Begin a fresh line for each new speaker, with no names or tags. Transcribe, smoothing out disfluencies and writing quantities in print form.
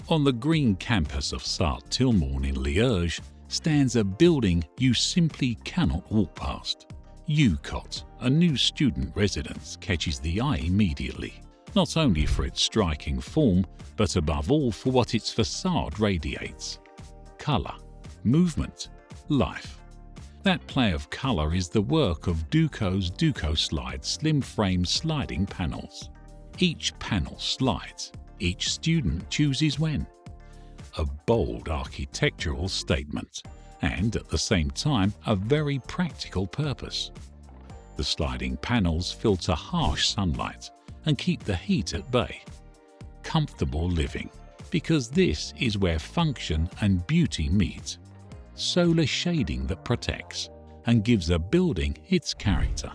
On the green campus of Sart-Tilman in Liège stands a building you simply cannot walk past. U Kot, a new student residence, catches the eye immediately, not only for its striking form, but above all for what its facade radiates. Colour, movement, life. That play of colour is the work of Duco's DucoSlide SlimFrame sliding panels. Each panel slides, each student chooses when. A bold architectural statement, and at the same time a very practical purpose. The sliding panels filter harsh sunlight and keep the heat at bay. Comfortable living, because this is where function and beauty meet. Solar shading that protects and gives a building its character.